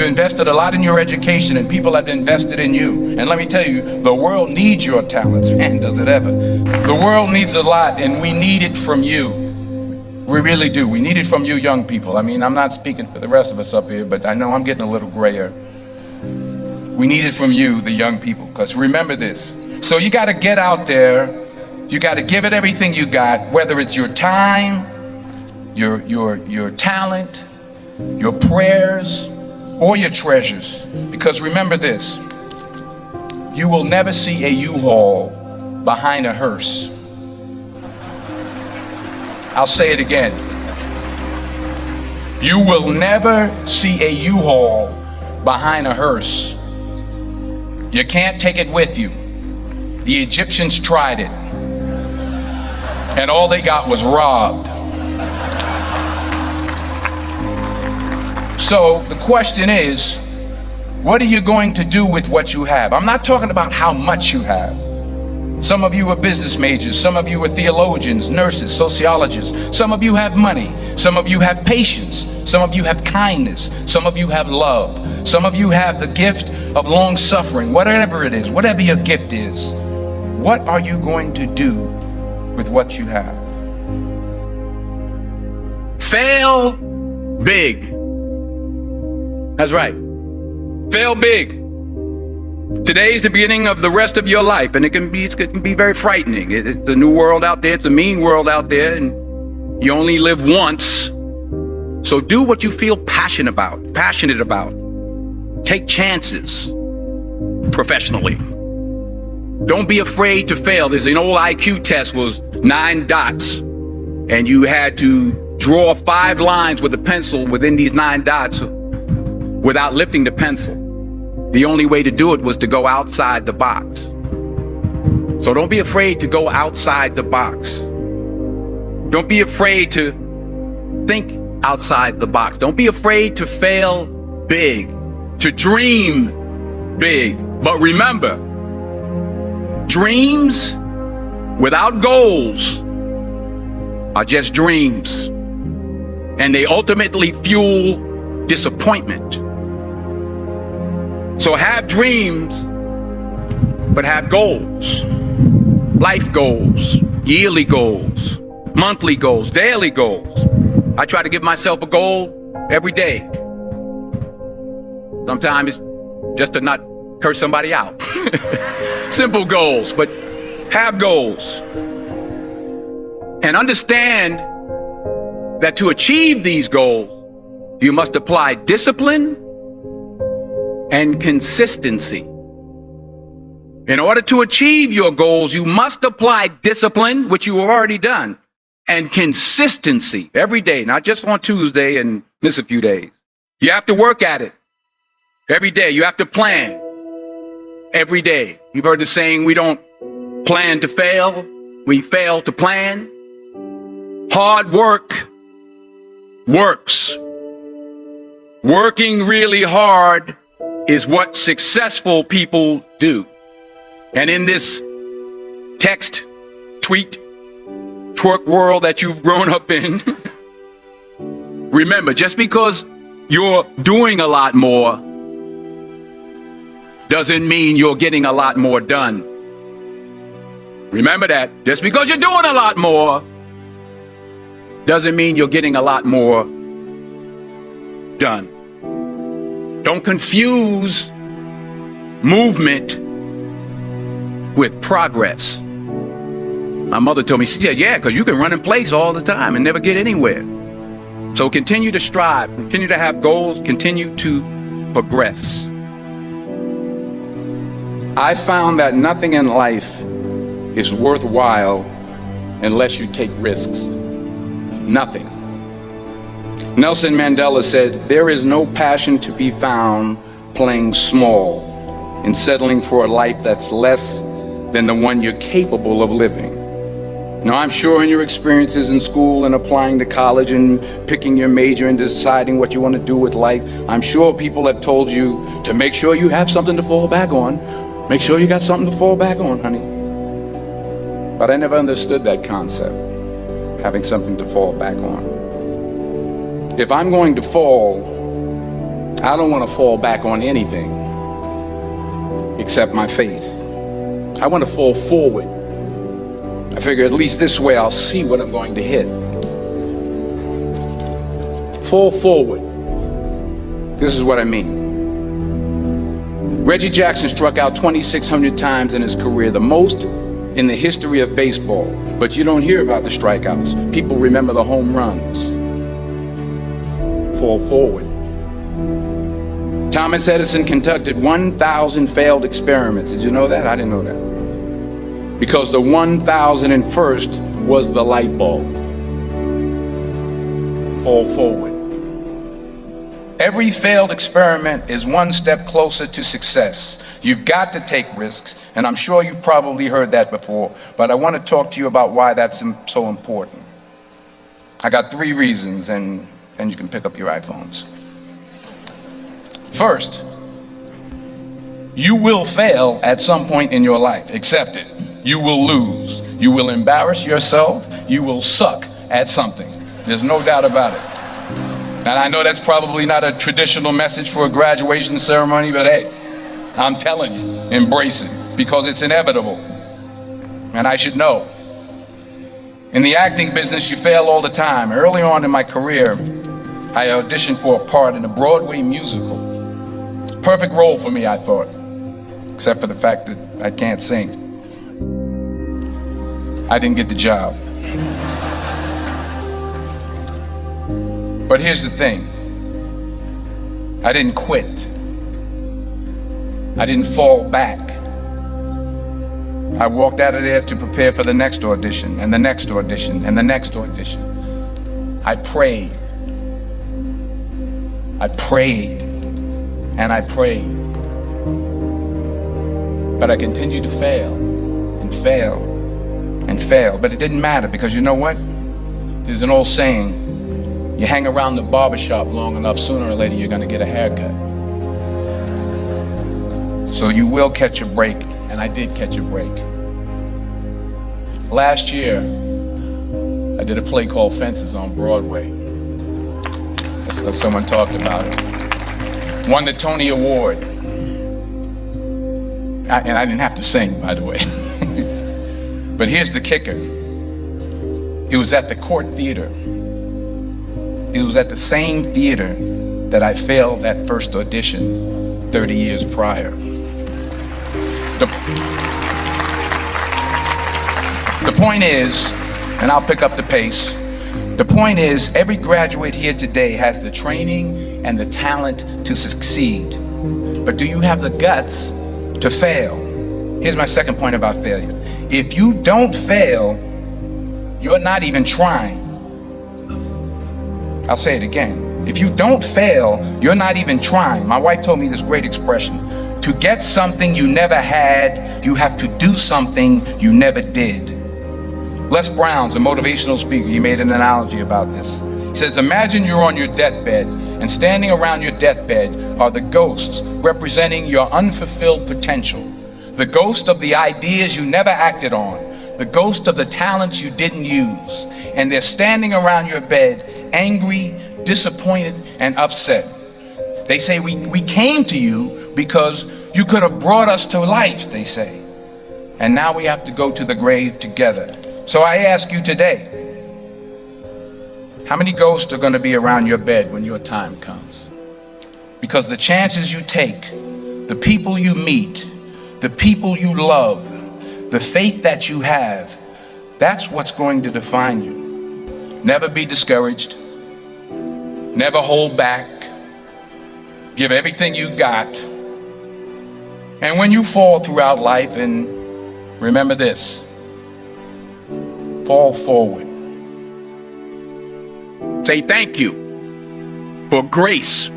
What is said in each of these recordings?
You've invested a lot in your education, and people have invested in you. And let me tell you, the world needs your talents. Man, does it ever. The world needs a lot, and we need it from you. We really do. We need it from you young people. I mean, I'm not speaking for the rest of us up here, but I know I'm getting a little grayer. We need it from you, the young people, because remember this. So you got to get out there. You got to give it everything you got, whether it's your time, your talent, your prayers, or your treasures. Because remember this, you will never see a U-Haul behind a hearse. I'll say it again. You will never see a U-Haul behind a hearse. You can't take it with you. The Egyptians tried it, and all they got was robbed. So the question is, what are you going to do with what you have? I'm not talking about how much you have. Some of you are business majors, some of you are theologians, nurses, sociologists. Some of you have money, some of you have patience, some of you have kindness, some of you have love, some of you have the gift of long suffering. Whatever it is, whatever your gift is, what are you going to do with what you have? Fail big. That's right. Fail big. Today's the beginning of the rest of your life, and it can be very frightening. It's a new world out there. It's a mean world out there, and you only live once. So do what you feel passionate about. Take chances professionally. Don't be afraid to fail. There's an old IQ test, was 9 dots, and you had to draw 5 lines with a pencil within these 9 dots without lifting the pencil. The only way to do it was to go outside the box. So don't be afraid to go outside the box. Don't be afraid to think outside the box. Don't be afraid to fail big, to dream big. But remember, dreams without goals are just dreams, and they ultimately fuel disappointment. So have dreams, but have goals. Life goals, yearly goals, monthly goals, daily goals. I try to give myself a goal every day. Sometimes it's just to not curse somebody out. Simple goals, but have goals. And understand that to achieve these goals, you must apply discipline and consistency. In order to achieve your goals, you must apply discipline, which you have already done, and consistency every day, not just on Tuesday and miss a few days. You have to work at it every day. You have to plan every day. You've heard the saying, we don't plan to fail, we fail to plan. Hard work works. Working really hard is what successful people do. And in this text, tweet, twerk world that you've grown up in, remember, just because you're doing a lot more doesn't mean you're getting a lot more done. Remember that. Just because you're doing a lot more doesn't mean you're getting a lot more done. Don't confuse movement with progress. My mother told me, she said, yeah, because you can run in place all the time and never get anywhere. So continue to strive, continue to have goals, continue to progress. I found that nothing in life is worthwhile unless you take risks. Nothing. Nelson Mandela said, there is no passion to be found playing small and settling for a life that's less than the one you're capable of living. Now, I'm sure in your experiences in school and applying to college and picking your major and deciding what you want to do with life, I'm sure people have told you to make sure you have something to fall back on. Make sure you got something to fall back on, honey. But I never understood that concept, having something to fall back on. If I'm going to fall, I don't want to fall back on anything except my faith. I want to fall forward. I figure at least this way I'll see what I'm going to hit. Fall forward. This is what I mean. Reggie Jackson struck out 2,600 times in his career, the most in the history of baseball. But you don't hear about the strikeouts. People remember the home runs. Fall forward. Thomas Edison conducted 1,000 failed experiments. Did you know that? I didn't know that. Because the 1,001st was the light bulb. Fall forward. Every failed experiment is one step closer to success. You've got to take risks, and I'm sure you've probably heard that before, but I want to talk to you about why that's so important. I got 3 reasons, and then you can pick up your iPhones. First, you will fail at some point in your life. Accept it. You will lose. You will embarrass yourself. You will suck at something. There's no doubt about it. And I know that's probably not a traditional message for a graduation ceremony, but hey, I'm telling you, embrace it, because it's inevitable. And I should know. In the acting business, you fail all the time. Early on in my career, I auditioned for a part in a Broadway musical. Perfect role for me, I thought, except for the fact that I can't sing. I didn't get the job. But here's the thing. I didn't quit. I didn't fall back. I walked out of there to prepare for the next audition, and the next audition, and the next audition. I prayed. I prayed, and I prayed. But I continued to fail, and fail, and fail. But it didn't matter, because you know what? There's an old saying, you hang around the barbershop long enough, sooner or later you're going to get a haircut. So you will catch a break, and I did catch a break. Last year, I did a play called Fences on Broadway. So someone talked about it. Won the Tony Award. And I didn't have to sing, by the way. But here's the kicker. It was at the Court Theater. It was at the same theater that I failed that first audition 30 years prior. The point is, and I'll pick up the pace, the point is every graduate here today has the training and the talent to succeed. But do you have the guts to fail? Here's my second point about failure. If you don't fail, you're not even trying. I'll say it again. If you don't fail, you're not even trying. My wife told me this great expression. To get something you never had, you have to do something you never did. Les Brown's a motivational speaker. He made an analogy about this. He says, imagine you're on your deathbed, and standing around your deathbed are the ghosts representing your unfulfilled potential. The ghost of the ideas you never acted on. The ghost of the talents you didn't use. And they're standing around your bed, angry, disappointed, and upset. They say, we came to you because you could have brought us to life, they say. And now we have to go to the grave together. So I ask you today, how many ghosts are going to be around your bed when your time comes? Because the chances you take, the people you meet, the people you love, the faith that you have, that's what's going to define you. Never be discouraged. Never hold back. Give everything you got. And when you fall throughout life, and remember this, fall forward. Say thank you for grace.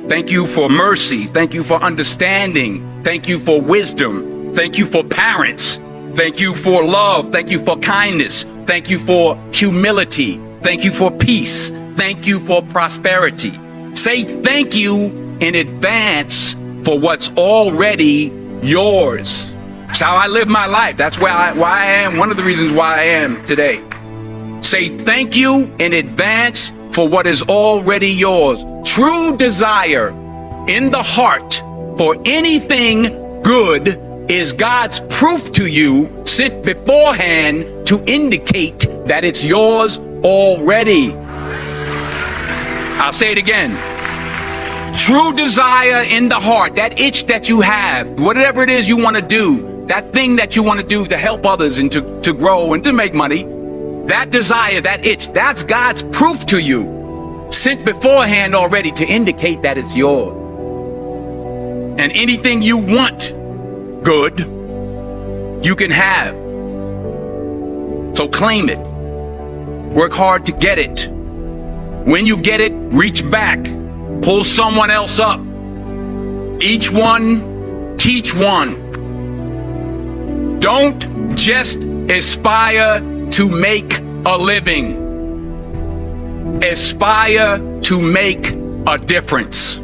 Thank you for mercy. Thank you for understanding. Thank you for wisdom. Thank you for parents. Thank you for love. Thank you for kindness. Thank you for humility. Thank you for peace. Thank you for prosperity. Say thank you in advance for what's already yours. That's how I live my life. That's why I am, one of the reasons why I am today. Say thank you in advance for what is already yours. True desire in the heart for anything good is God's proof to you, sent beforehand to indicate that it's yours already. I'll say it again. True desire in the heart, that itch that you have, whatever it is you want to do, that thing that you want to do to help others and to grow and to make money, that desire, that itch, that's God's proof to you, sent beforehand already to indicate that it's yours. And anything you want good, you can have. So claim it. Work hard to get it. When you get it, reach back. Pull someone else up. Each one, teach one. Don't just aspire to make a living. Aspire to make a difference.